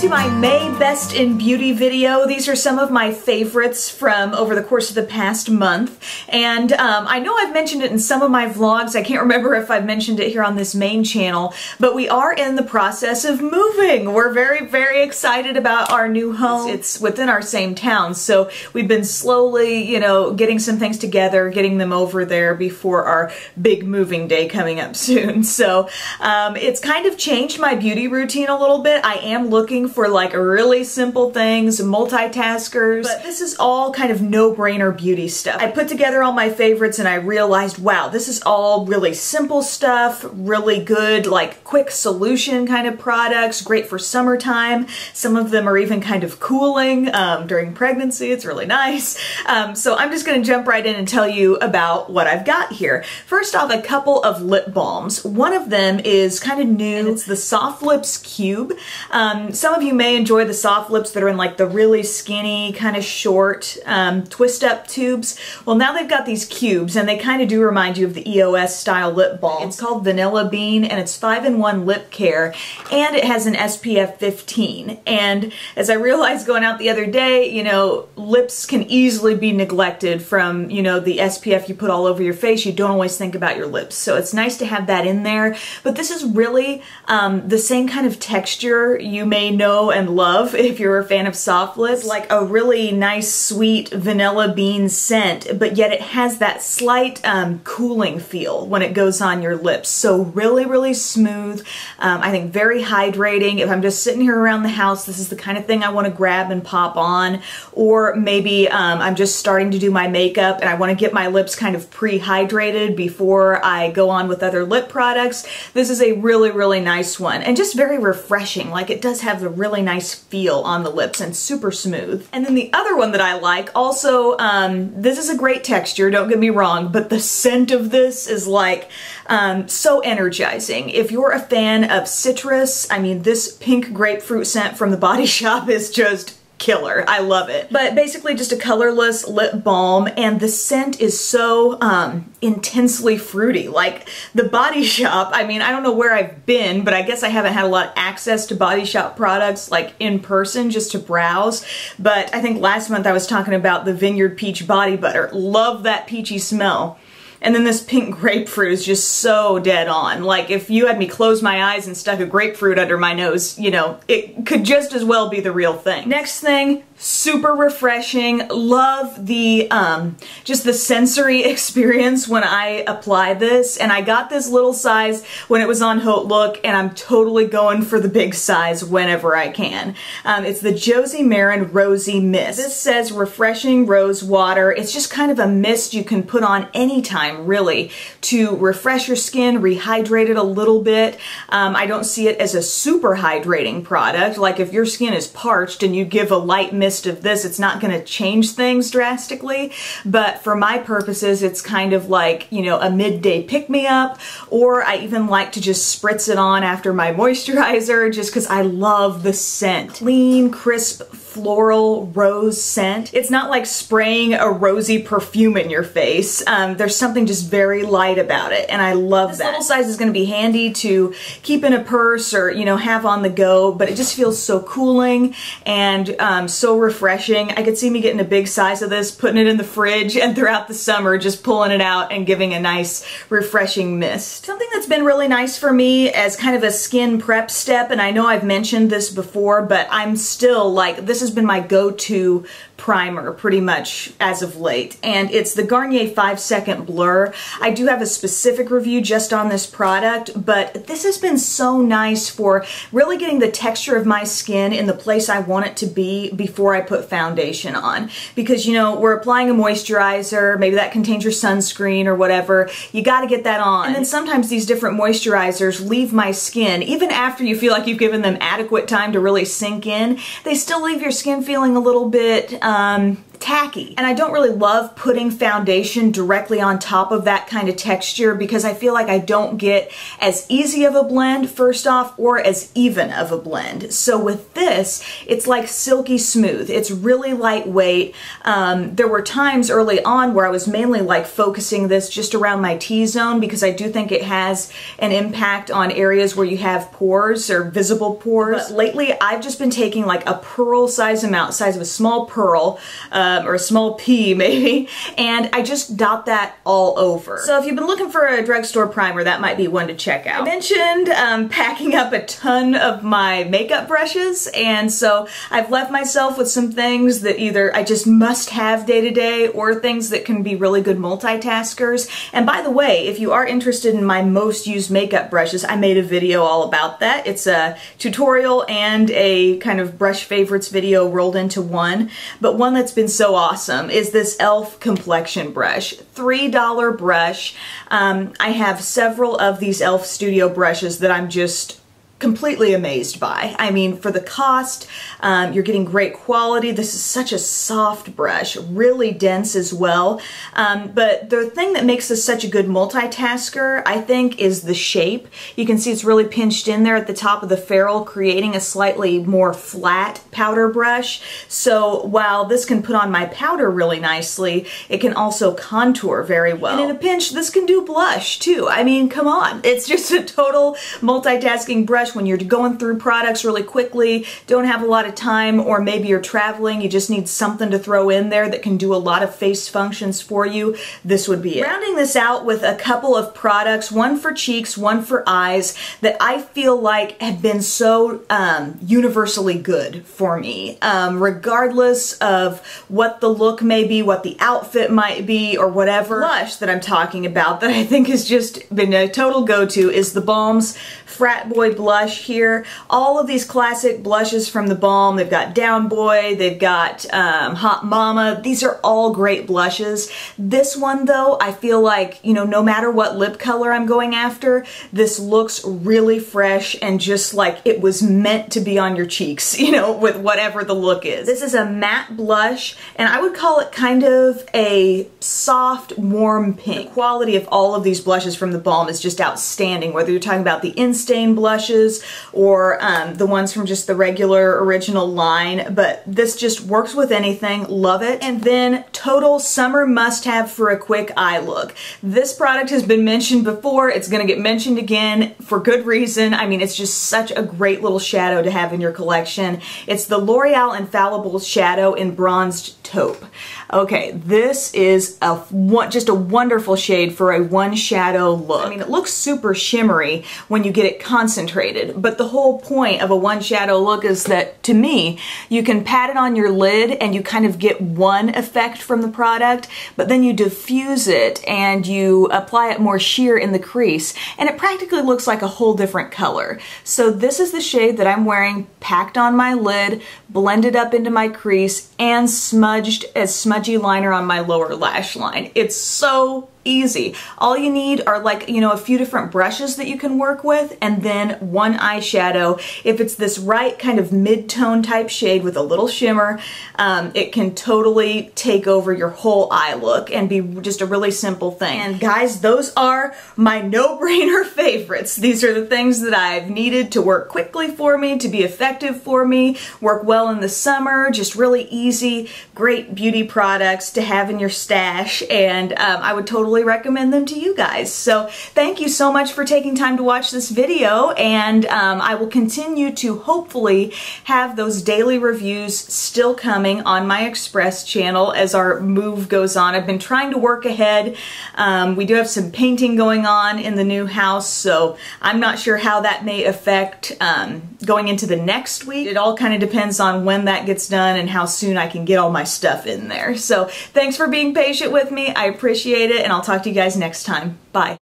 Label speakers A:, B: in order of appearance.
A: to my May Best in Beauty video. These are some of my favorites from over the course of the past month. And I know I've mentioned it in some of my vlogs. I can't remember if I've mentioned it here on this main channel, but we are in the process of moving. We're very, very excited about our new home. It's within our same town, so we've been slowly, you know, getting some things together, getting them over there before our big moving day coming up soon. So it's kind of changed my beauty routine a little bit. I am looking for like really simple things, multitaskers, but this is all kind of no-brainer beauty stuff. I put together all my favorites and I realized, wow, this is all really simple stuff, really good, like quick solution kind of products, great for summertime. Some of them are even kind of cooling during pregnancy. It's really nice. So I'm just gonna jump right in and tell you about what I've got here. First off, a couple of lip balms. One of them is kind of new, and it's the Soft Lips Cube. Some of you may enjoy the soft lips that are in like the really skinny, kind of short, twist up tubes. Well, now they've got these cubes and they kind of do remind you of the EOS style lip balm. It's called Vanilla Bean and it's 5-in-1 lip care and it has an SPF 15. And as I realized going out the other day, you know, lips can easily be neglected from, you know, the SPF you put all over your face. You don't always think about your lips. So it's nice to have that in there. But this is really the same kind of texture you may know and love if you're a fan of soft lips. Like a really nice, sweet vanilla bean scent, but yet it has that slight cooling feel when it goes on your lips. So really, really smooth. I think very hydrating. If I'm just sitting here around the house, this is the kind of thing I want to grab and pop on. Or maybe I'm just starting to do my makeup and I want to get my lips kind of pre-hydrated before I go on with other lip products. This is a really, really nice one and just very refreshing. Like it does have a really nice feel on the lips and super smooth. And then the other one that I like also, this is a great texture, don't get me wrong, but the scent of this is like so energizing. If you're a fan of citrus, I mean this pink grapefruit scent from the Body Shop is just killer. I love it. But basically just a colorless lip balm and the scent is so intensely fruity. Like the Body Shop, I mean, I don't know where I've been, but I guess I haven't had a lot of access to Body Shop products like in person just to browse. But I think last month I was talking about the Vineyard Peach Body Butter. Love that peachy smell. And then this pink grapefruit is just so dead on. Like if you had me close my eyes and stuck a grapefruit under my nose, you know, it could just as well be the real thing. Next thing, super refreshing. Love the, just the sensory experience when I apply this. And I got this little size when it was on Haute Look and I'm totally going for the big size whenever I can. It's the Josie Marin Rosy Mist. This says refreshing rose water. It's just kind of a mist you can put on anytime really to refresh your skin, rehydrate it a little bit. I don't see it as a super hydrating product. Like if your skin is parched and you give a light mist of this, it's not going to change things drastically. But for my purposes, it's kind of like, you know, a midday pick-me-up, or I even like to just spritz it on after my moisturizer just because I love the scent. Clean, crisp, floral rose scent. It's not like spraying a rosy perfume in your face. There's something just very light about it and I love that. This little size is going to be handy to keep in a purse or, you know, have on the go, but it just feels so cooling and so refreshing. I could see me getting a big size of this, putting it in the fridge, and throughout the summer just pulling it out and giving a nice refreshing mist. Something that's been really nice for me as kind of a skin prep step, and I know I've mentioned this before, but I'm still like, this has been my go-to primer pretty much as of late, and it's the Garnier 5-Second Blur. I do have a specific review just on this product, but this has been so nice for really getting the texture of my skin in the place I want it to be before I put foundation on. Because, you know, we're applying a moisturizer, maybe that contains your sunscreen or whatever, you gotta get that on. And then sometimes these different moisturizers leave my skin, even after you feel like you've given them adequate time to really sink in, they still leave your skin feeling a little bit tacky. And I don't really love putting foundation directly on top of that kind of texture because I feel like I don't get as easy of a blend, first off, or as even of a blend. So with this, it's like silky smooth. It's really lightweight. There were times early on where I was mainly like focusing this just around my T-zone because I do think it has an impact on areas where you have pores or visible pores. But lately, I've just been taking like a pearl size amount, size of a small pearl, or a small pea maybe, and I just dot that all over. So if you've been looking for a drugstore primer, that might be one to check out. I mentioned packing up a ton of my makeup brushes, and so I've left myself with some things that either I just must have day to day or things that can be really good multitaskers. And by the way, if you are interested in my most used makeup brushes, I made a video all about that. It's a tutorial and a kind of brush favorites video rolled into one. But one that's been so awesome is this e.l.f. complexion brush. $3 brush. I have several of these e.l.f. Studio brushes that I'm just completely amazed by. I mean, for the cost, you're getting great quality. This is such a soft brush, really dense as well. But the thing that makes this such a good multitasker, I think, is the shape. You can see it's really pinched in there at the top of the ferrule, creating a slightly more flat powder brush. So while this can put on my powder really nicely, it can also contour very well. And in a pinch, this can do blush too. I mean, come on. It's just a total multitasking brush when you're going through products really quickly, don't have a lot of time, or maybe you're traveling, you just need something to throw in there that can do a lot of face functions for you. This would be it. Rounding this out with a couple of products, one for cheeks, one for eyes, that I feel like have been so universally good for me. Regardless of what the look may be, what the outfit might be, or whatever. Blush that I'm talking about that I think has just been a total go-to is the Balm's Frat Boy blush here. All of these classic blushes from the Balm. They've got Down Boy, they've got Hot Mama. These are all great blushes. This one though, I feel like, you know, no matter what lip color I'm going after, this looks really fresh and just like it was meant to be on your cheeks, you know, with whatever the look is. This is a matte blush, and I would call it kind of a soft, warm pink. The quality of all of these blushes from the Balm is just outstanding, whether you're talking about the in-stain blushes or the ones from just the regular original line, but this just works with anything. Love it. And then total summer must-have for a quick eye look. This product has been mentioned before. It's going to get mentioned again for good reason. I mean, it's just such a great little shadow to have in your collection. It's the L'Oreal Infallible Shadow in Bronzed Taupe. Okay, this is just a wonderful shade for a one shadow look. I mean, it looks super shimmery when you get it concentrated, but the whole point of a one shadow look is that, to me, you can pat it on your lid and you kind of get one effect from the product, but then you diffuse it and you apply it more sheer in the crease, and it practically looks like a whole different color. So this is the shade that I'm wearing, packed on my lid, blended up into my crease, and smudged as smudgy liner on my lower lash line. It's so easy. All you need are, like, you know, a few different brushes that you can work with, and then one eyeshadow. If it's this right kind of mid-tone type shade with a little shimmer, it can totally take over your whole eye look and be just a really simple thing. And guys, those are my no-brainer favorites. These are the things that I've needed to work quickly for me, to be effective for me, work well in the summer, just really easy, great beauty products to have in your stash, and I would totally recommend them to you guys. So thank you so much for taking time to watch this video, and I will continue to hopefully have those daily reviews still coming on my Express channel as our move goes on. I've been trying to work ahead. We do have some painting going on in the new house, so I'm not sure how that may affect going into the next week. It all kind of depends on when that gets done and how soon I can get all my stuff in there. So thanks for being patient with me. I appreciate it, and I'll talk to you guys next time. Bye.